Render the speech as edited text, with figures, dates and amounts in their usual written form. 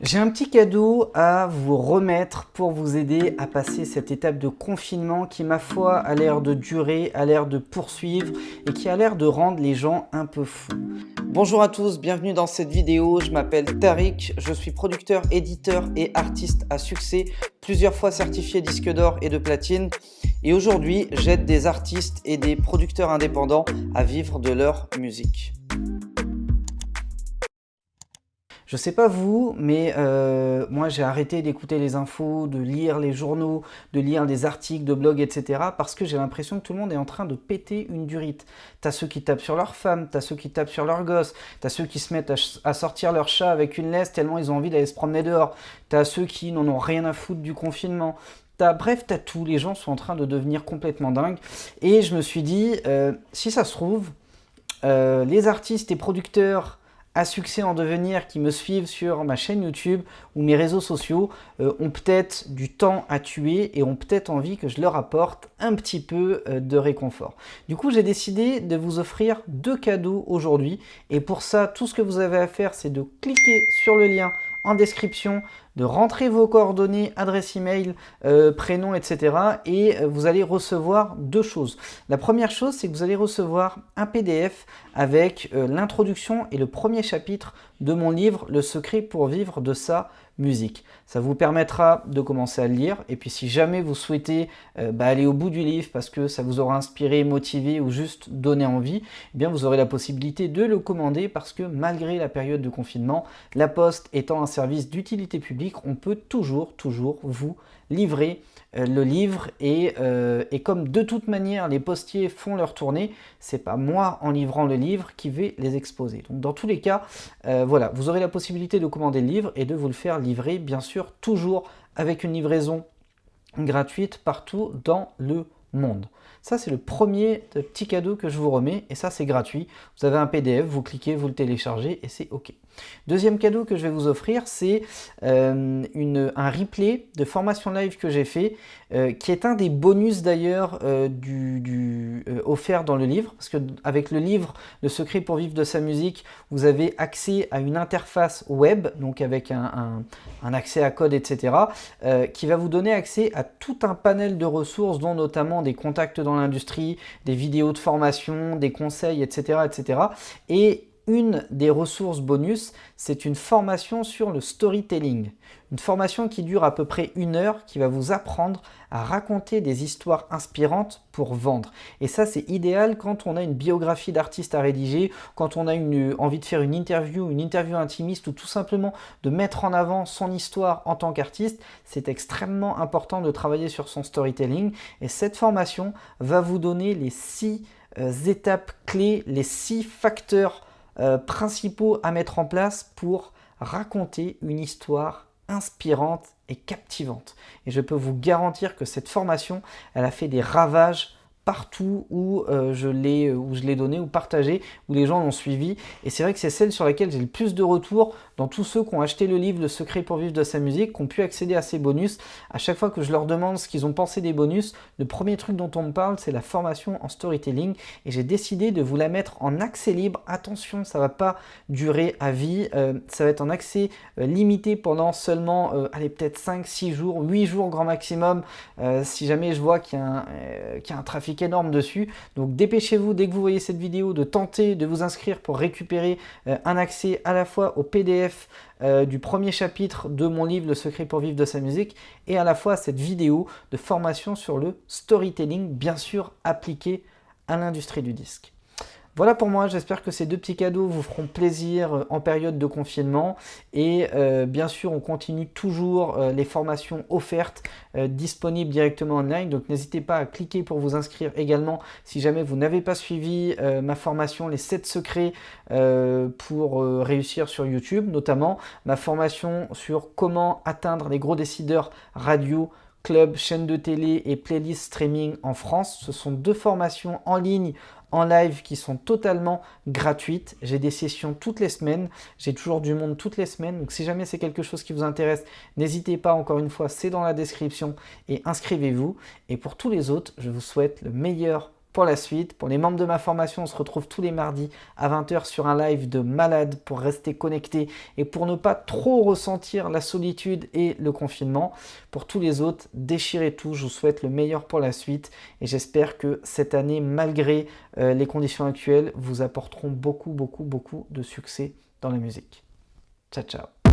J'ai un petit cadeau à vous remettre pour vous aider à passer cette étape de confinement qui, ma foi, a l'air de durer, a l'air de poursuivre et qui a l'air de rendre les gens un peu fous. Bonjour à tous, bienvenue dans cette vidéo. Je m'appelle Tariq, je suis producteur, éditeur et artiste à succès, plusieurs fois certifié disque d'or et de platine. Et aujourd'hui, j'aide des artistes et des producteurs indépendants à vivre de leur musique. Je sais pas vous, mais moi j'ai arrêté d'écouter les infos, de lire les journaux, de lire des articles de blogs, etc. parce que j'ai l'impression que tout le monde est en train de péter une durite. T'as ceux qui tapent sur leur femme, t'as ceux qui tapent sur leur gosse, t'as ceux qui se mettent à sortir leur chat avec une laisse tellement ils ont envie d'aller se promener dehors, t'as ceux qui n'en ont rien à foutre du confinement. Bref, t'as tout, les gens sont en train de devenir complètement dingues. Et je me suis dit, si ça se trouve, les artistes et producteurs à succès en devenir qui me suivent sur ma chaîne YouTube ou mes réseaux sociaux ont peut-être du temps à tuer et ont peut-être envie que je leur apporte un petit peu de réconfort. Du coup, j'ai décidé de vous offrir 2 cadeaux aujourd'hui et pour ça, tout ce que vous avez à faire, c'est de cliquer sur le lien en description, de rentrer vos coordonnées, adresse email, prénom, etc. Et vous allez recevoir 2 choses. La première chose, c'est que vous allez recevoir un PDF avec l'introduction et le premier chapitre de mon livre « Le secret pour vivre de sa musique ». Ça vous permettra de commencer à le lire et puis si jamais vous souhaitez aller au bout du livre parce que ça vous aura inspiré, motivé ou juste donné envie, eh bien vous aurez la possibilité de le commander parce que malgré la période de confinement, la Poste étant un service d'utilité publique, on peut toujours vous livrer le livre et comme de toute manière les postiers font leur tournée, c'est pas moi en livrant le livre qui vais les exposer. Donc dans tous les cas, voilà, vous aurez la possibilité de commander le livre et de vous le faire livrer, bien sûr, toujours avec une livraison gratuite partout dans le monde. Ça, c'est le premier petit cadeau que je vous remets et ça, c'est gratuit. Vous avez un PDF, vous cliquez, vous le téléchargez et c'est OK. Deuxième cadeau que je vais vous offrir, c'est un replay de formation live que j'ai fait, qui est un des bonus d'ailleurs offert dans le livre, parce qu'avec le livre Le secret pour vivre de sa musique, vous avez accès à une interface web, donc avec un accès à code, etc., qui va vous donner accès à tout un panel de ressources, dont notamment des contacts dans l'industrie, des vidéos de formation, des conseils, etc., etc. Et une des ressources bonus, c'est une formation sur le storytelling. Une formation qui dure à peu près 1 heure, qui va vous apprendre à raconter des histoires inspirantes pour vendre. Et ça, c'est idéal quand on a une biographie d'artiste à rédiger, quand on a envie de faire une interview intimiste ou tout simplement de mettre en avant son histoire en tant qu'artiste. C'est extrêmement important de travailler sur son storytelling. Et cette formation va vous donner les 6 étapes clés, les 6 facteurs principaux à mettre en place pour raconter une histoire inspirante et captivante. Et je peux vous garantir que cette formation, elle a fait des ravages partout où je l'ai donné ou partagé, où les gens l'ont suivi. Et c'est vrai que c'est celle sur laquelle j'ai le plus de retours dans tous ceux qui ont acheté le livre Le secret pour vivre de sa musique, qui ont pu accéder à ces bonus. À chaque fois que je leur demande ce qu'ils ont pensé des bonus, le premier truc dont on me parle, c'est la formation en storytelling. Et j'ai décidé de vous la mettre en accès libre. Attention, ça ne va pas durer à vie. Ça va être en accès limité pendant seulement, allez, peut-être 5, 6 jours, 8 jours grand maximum, si jamais je vois qu'il y a un trafic énorme dessus. Donc dépêchez-vous dès que vous voyez cette vidéo de tenter de vous inscrire pour récupérer un accès à la fois au PDF du premier chapitre de mon livre Le secret pour vivre de sa musique et à la fois à cette vidéo de formation sur le storytelling, bien sûr appliqué à l'industrie du disque. Voilà pour moi, j'espère que ces 2 petits cadeaux vous feront plaisir en période de confinement et bien sûr on continue toujours les formations offertes disponibles directement online, donc n'hésitez pas à cliquer pour vous inscrire également si jamais vous n'avez pas suivi ma formation les 7 secrets pour réussir sur YouTube, notamment ma formation sur comment atteindre les gros décideurs radio, club, chaîne de télé et playlist streaming en France. Ce sont 2 formations en ligne, en live qui sont totalement gratuites. J'ai des sessions toutes les semaines, j'ai toujours du monde toutes les semaines. Donc si jamais c'est quelque chose qui vous intéresse, n'hésitez pas, encore une fois, c'est dans la description et inscrivez-vous. Et pour tous les autres, je vous souhaite le meilleur pour la suite. Pour les membres de ma formation, on se retrouve tous les mardis à 20 h sur un live de malade pour rester connecté et pour ne pas trop ressentir la solitude et le confinement. Pour tous les autres, déchirez tout. Je vous souhaite le meilleur pour la suite et j'espère que cette année, malgré les conditions actuelles, vous apporteront beaucoup de succès dans la musique. Ciao, ciao.